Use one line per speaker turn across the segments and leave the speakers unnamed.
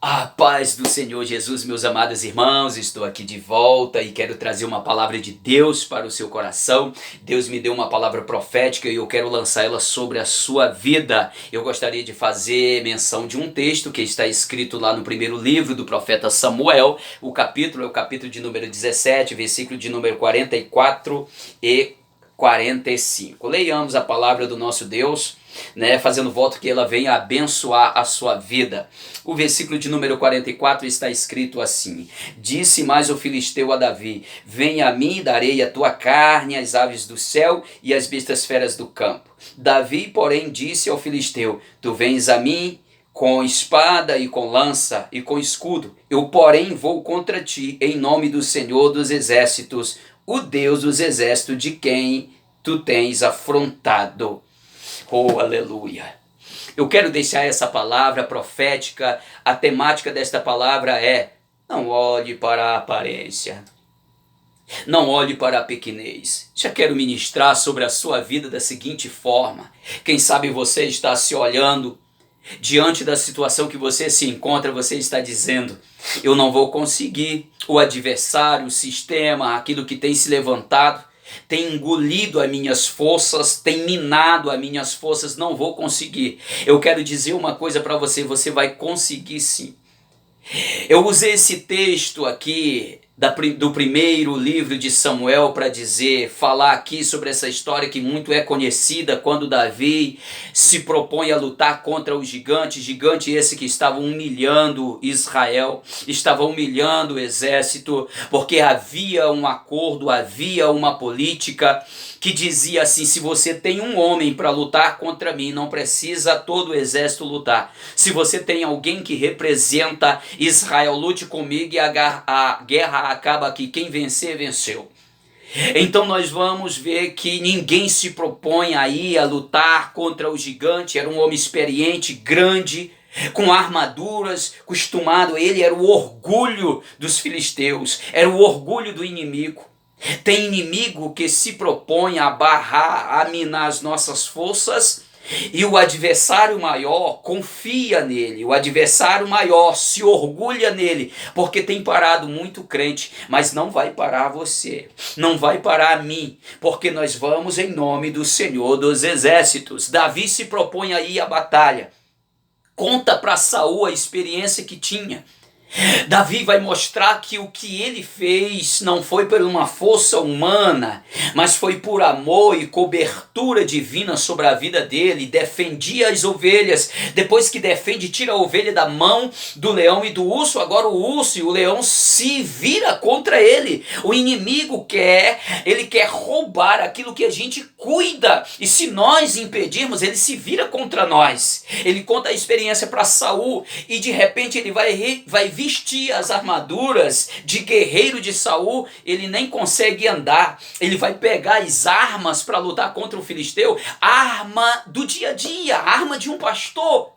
A paz do Senhor Jesus, meus amados irmãos, estou aqui de volta e quero trazer uma palavra de Deus para o seu coração. Deus me deu uma palavra profética e eu quero lançar ela sobre a sua vida. Eu gostaria de fazer menção de um texto que está escrito lá no primeiro livro do profeta Samuel. O capítulo é o capítulo de número 17, versículo de número 44 e 45. Leiamos a palavra do nosso Deus, fazendo voto que ela venha abençoar a sua vida. O versículo de número 44 está escrito assim: Disse mais o filisteu a Davi: Venha a mim, darei a tua carne às aves do céu e às bestas feras do campo. Davi, porém, disse ao filisteu: Tu vens a mim com espada e com lança e com escudo. Eu, porém, vou contra ti em nome do Senhor dos exércitos, o Deus dos exércitos, de quem tu tens afrontado. Oh, aleluia! Eu quero deixar essa palavra profética. A temática desta palavra é: não olhe para a aparência, não olhe para a pequenez. Já quero ministrar sobre a sua vida da seguinte forma: quem sabe você está se olhando diante da situação que você se encontra, você está dizendo: eu não vou conseguir. O adversário, o sistema, aquilo que tem se levantado, tem engolido as minhas forças, tem minado as minhas forças, não vou conseguir. Eu quero dizer uma coisa para você: você vai conseguir sim. Eu usei esse texto aqui do primeiro livro de Samuel para falar aqui sobre essa história que muito é conhecida, quando Davi se propõe a lutar contra o gigante esse que estava humilhando Israel, estava humilhando o exército, porque havia um acordo, havia uma política que dizia assim: se você tem um homem para lutar contra mim, não precisa todo o exército lutar. Se você tem alguém que representa Israel, lute comigo e a guerra acaba aqui. Quem vencer, venceu. Então nós vamos ver que ninguém se propõe aí a lutar contra o gigante. Era um homem experiente, grande, com armaduras, acostumado. Ele era o orgulho dos filisteus, era o orgulho do inimigo. Tem inimigo que se propõe a barrar, a minar as nossas forças, e o adversário maior confia nele, o adversário maior se orgulha nele, porque tem parado muito crente, mas não vai parar você, não vai parar a mim, porque nós vamos em nome do Senhor dos exércitos. Davi se propõe aí a batalha, conta para Saul a experiência que tinha. Davi vai mostrar que o que ele fez não foi por uma força humana, mas foi por amor e cobertura divina sobre a vida dele. Defendia as ovelhas, depois que defende, tira a ovelha da mão do leão e do urso. Agora o urso e o leão se vira contra ele. O inimigo quer roubar aquilo que a gente cuida, e se nós impedirmos, ele se vira contra nós. Ele conta a experiência para Saul, e de repente ele vai vestir as armaduras de guerreiro de Saul. Ele nem consegue andar. Ele vai pegar as armas para lutar contra o filisteu, arma do dia a dia, arma de um pastor.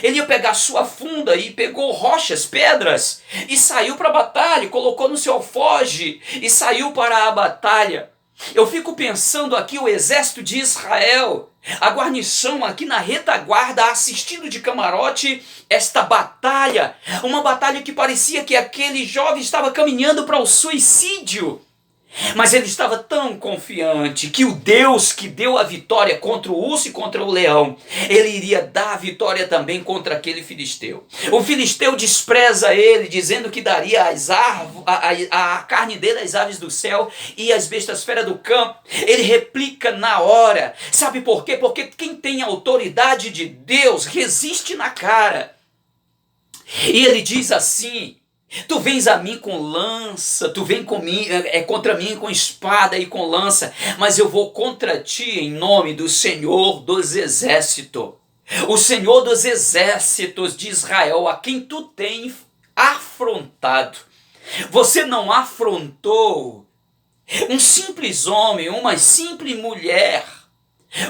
Ele ia pegar sua funda e pegou rochas, pedras, e saiu para a batalha, colocou no seu alforje e saiu para a batalha. Eu fico pensando aqui o exército de Israel, a guarnição aqui na retaguarda, assistindo de camarote esta batalha. Uma batalha que parecia que aquele jovem estava caminhando para o suicídio. Mas ele estava tão confiante que o Deus que deu a vitória contra o urso e contra o leão, ele iria dar a vitória também contra aquele filisteu. O filisteu despreza ele, dizendo que daria a carne dele às aves do céu e às bestas feras do campo. Ele replica na hora. Sabe por quê? Porque quem tem a autoridade de Deus resiste na cara. E ele diz assim: tu vens a mim com lança, tu vem contra mim com espada e com lança, mas eu vou contra ti em nome do Senhor dos exércitos. O Senhor dos exércitos de Israel, a quem tu tens afrontado. Você não afrontou um simples homem, uma simples mulher.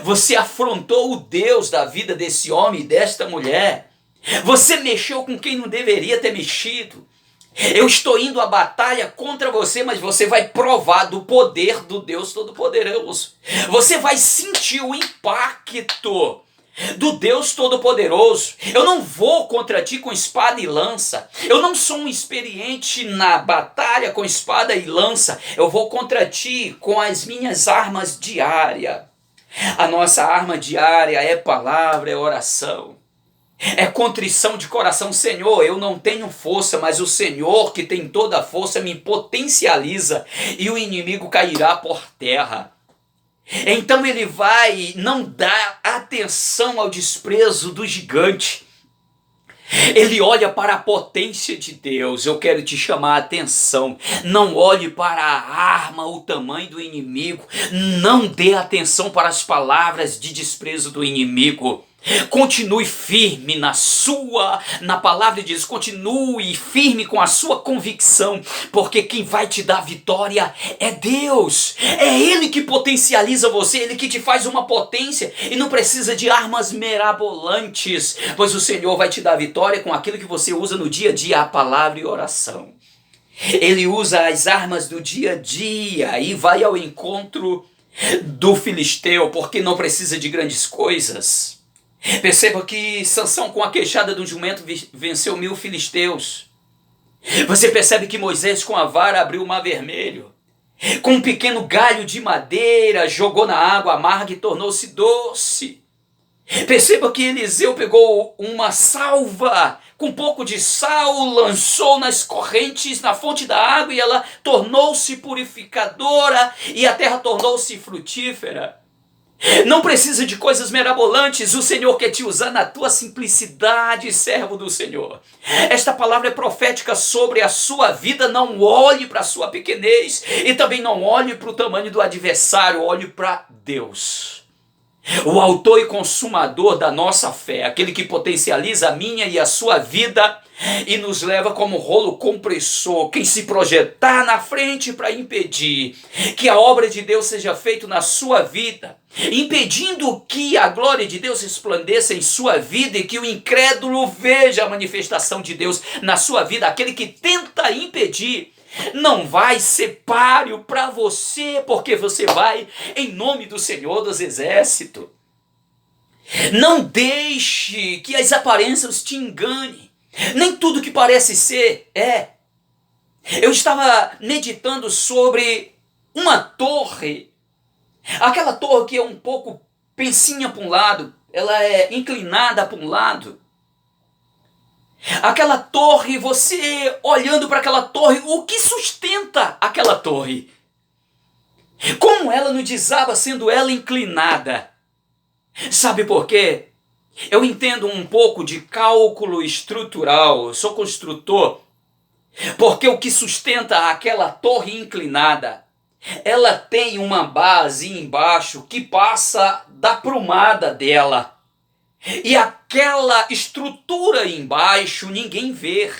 Você afrontou o Deus da vida desse homem e desta mulher. Você mexeu com quem não deveria ter mexido. Eu estou indo à batalha contra você, mas você vai provar do poder do Deus Todo-Poderoso. Você vai sentir o impacto do Deus Todo-Poderoso. Eu não vou contra ti com espada e lança. Eu não sou um experiente na batalha com espada e lança. Eu vou contra ti com as minhas armas diárias. A nossa arma diária é palavra, é oração. É contrição de coração. Senhor, eu não tenho força, mas o Senhor que tem toda a força me potencializa e o inimigo cairá por terra. Então ele vai não dar atenção ao desprezo do gigante. Ele olha para a potência de Deus. Eu quero te chamar a atenção. Não olhe para a arma, o tamanho do inimigo. Não dê atenção para as palavras de desprezo do inimigo. Continue firme na palavra de Deus, continue firme com a sua convicção, porque quem vai te dar vitória é Deus, é Ele que potencializa você, Ele que te faz uma potência e não precisa de armas mirabolantes, pois o Senhor vai te dar vitória com aquilo que você usa no dia a dia, a palavra e oração. Ele usa as armas do dia a dia e vai ao encontro do filisteu, porque não precisa de grandes coisas. Perceba que Sansão, com a queixada do jumento, venceu 1000 filisteus. Você percebe que Moisés, com a vara, abriu o mar vermelho. Com um pequeno galho de madeira, jogou na água amarga e tornou-se doce. Perceba que Eliseu pegou uma salva com um pouco de sal, lançou nas correntes, na fonte da água, e ela tornou-se purificadora e a terra tornou-se frutífera. Não precisa de coisas mirabolantes, o Senhor quer te usar na tua simplicidade, servo do Senhor. Esta palavra é profética sobre a sua vida. Não olhe para a sua pequenez e também não olhe para o tamanho do adversário, olhe para Deus. O autor e consumador da nossa fé, aquele que potencializa a minha e a sua vida e nos leva como rolo compressor, quem se projetar na frente para impedir que a obra de Deus seja feita na sua vida, impedindo que a glória de Deus resplandeça em sua vida e que o incrédulo veja a manifestação de Deus na sua vida, aquele que tenta impedir, não vai ser páreo para você, porque você vai em nome do Senhor dos Exércitos. Não deixe que as aparências te enganem. Nem tudo que parece ser é. Eu estava meditando sobre uma torre. Aquela torre que é um pouco pensinha para um lado, ela é inclinada para um lado. Aquela torre, você olhando para aquela torre, o que sustenta aquela torre? Como ela não desaba sendo ela inclinada? Sabe por quê? Eu entendo um pouco de cálculo estrutural, eu sou construtor, porque o que sustenta aquela torre inclinada, ela tem uma base embaixo que passa da prumada dela. E aquela estrutura embaixo ninguém vê,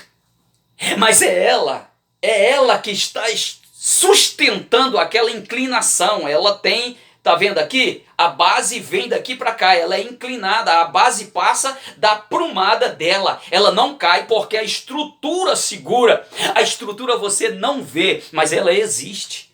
mas é ela que está sustentando aquela inclinação. Ela tem, tá vendo aqui? A base vem daqui para cá, ela é inclinada, a base passa da prumada dela. Ela não cai porque a estrutura segura. A estrutura você não vê, mas ela existe.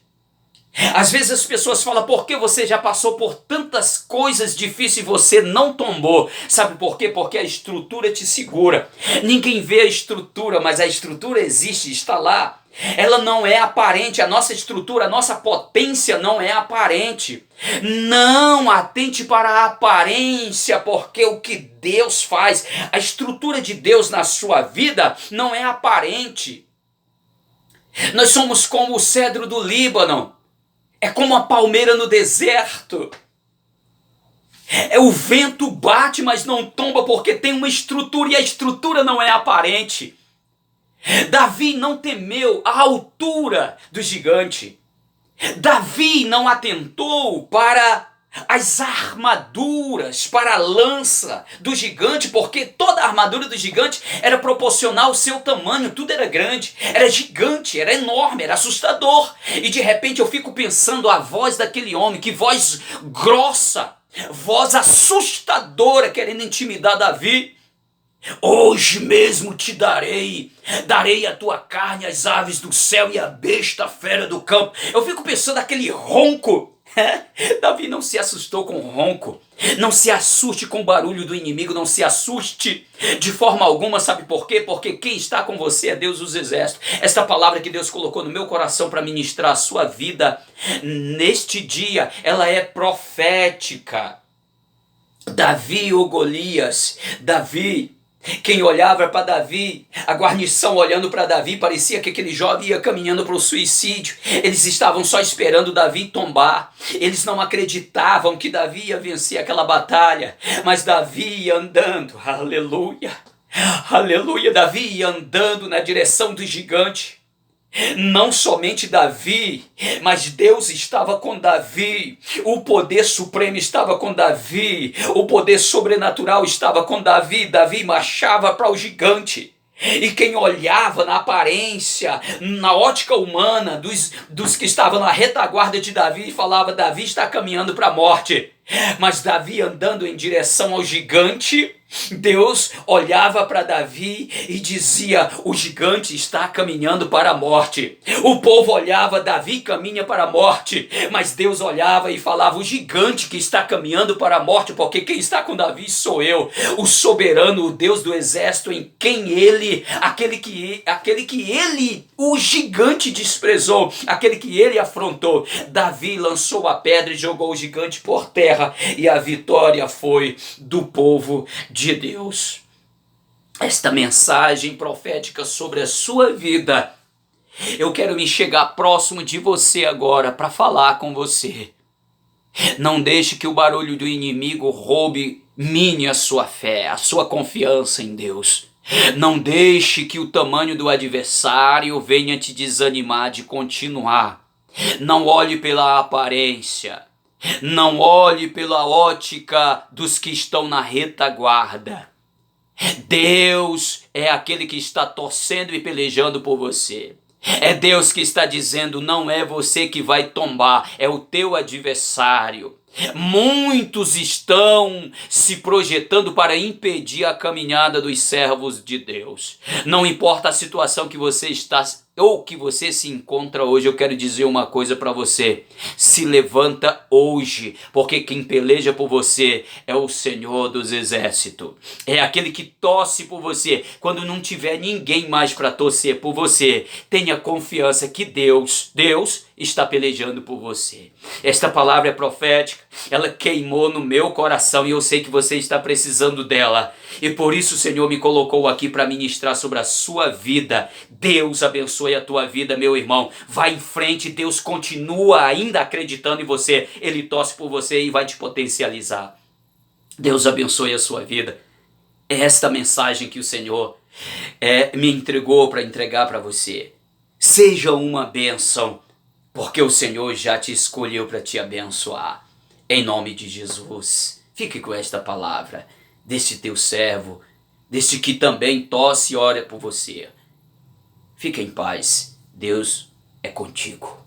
Às vezes as pessoas falam, por que você já passou por tantas coisas difíceis e você não tombou? Sabe por quê? Porque a estrutura te segura. Ninguém vê a estrutura, mas a estrutura existe, está lá. Ela não é aparente, a nossa estrutura, a nossa potência não é aparente. Não atente para a aparência, porque o que Deus faz, a estrutura de Deus na sua vida não é aparente. Nós somos como o cedro do Líbano. É como a palmeira no deserto. O vento bate, mas não tomba porque tem uma estrutura e a estrutura não é aparente. Davi não temeu a altura do gigante. Davi não atentou para as armaduras, para a lança do gigante, porque toda a armadura do gigante era proporcional ao seu tamanho, tudo era grande, era gigante, era enorme, era assustador. E de repente eu fico pensando a voz daquele homem, que voz grossa, voz assustadora, querendo intimidar Davi. Hoje mesmo te darei a tua carne, as aves do céu e a besta fera do campo. Eu fico pensando aquele ronco Davi não se assustou com o ronco. Não se assuste com o barulho do inimigo, não se assuste de forma alguma, sabe por quê? Porque quem está com você é Deus dos exércitos. Esta palavra que Deus colocou no meu coração para ministrar a sua vida neste dia, ela é profética. Davi ou Golias, Davi, quem olhava para Davi, a guarnição olhando para Davi, parecia que aquele jovem ia caminhando para o suicídio. Eles estavam só esperando Davi tombar. Eles não acreditavam que Davi ia vencer aquela batalha, mas Davi ia andando, aleluia, aleluia, Davi ia andando na direção do gigante. Não somente Davi, mas Deus estava com Davi, o poder supremo estava com Davi, o poder sobrenatural estava com Davi. Davi marchava para o gigante. E quem olhava na aparência, na ótica humana dos que estavam na retaguarda de Davi, falava: Davi está caminhando para a morte. Mas Davi andando em direção ao gigante, Deus olhava para Davi e dizia: o gigante está caminhando para a morte. O povo olhava: Davi caminha para a morte. Mas Deus olhava e falava: o gigante que está caminhando para a morte, porque quem está com Davi sou eu, o soberano, o Deus do exército, em quem ele, aquele que ele, o gigante desprezou, aquele que ele afrontou. Davi lançou a pedra e jogou o gigante por terra, e a vitória foi do povo de Deus. Esta mensagem profética sobre a sua vida, eu quero me chegar próximo de você agora para falar com você. Não deixe que o barulho do inimigo mine a sua fé, a sua confiança em Deus. Não deixe que o tamanho do adversário venha te desanimar de continuar. Não olhe pela aparência. Não olhe pela ótica dos que estão na retaguarda. Deus é aquele que está torcendo e pelejando por você. É Deus que está dizendo: não é você que vai tombar, é o teu adversário. Muitos estão se projetando para impedir a caminhada dos servos de Deus. Não importa a situação que você está ou que você se encontra hoje, eu quero dizer uma coisa para você: se levanta hoje, porque quem peleja por você é o Senhor dos exércitos. É aquele que torce por você quando não tiver ninguém mais para torcer por você. Tenha confiança que Deus está pelejando por você. Esta palavra é profética, ela queimou no meu coração e eu sei que você está precisando dela. E por isso o Senhor me colocou aqui para ministrar sobre a sua vida. Deus abençoe a tua vida, meu irmão. Vai em frente, Deus continua ainda acreditando em você. Ele torce por você e vai te potencializar. Deus abençoe a sua vida. É esta mensagem que o Senhor me entregou para entregar para você. Seja uma bênção, porque o Senhor já te escolheu para te abençoar. Em nome de Jesus, fique com esta palavra deste teu servo, deste que também torce e ora por você. Fique em paz, Deus é contigo.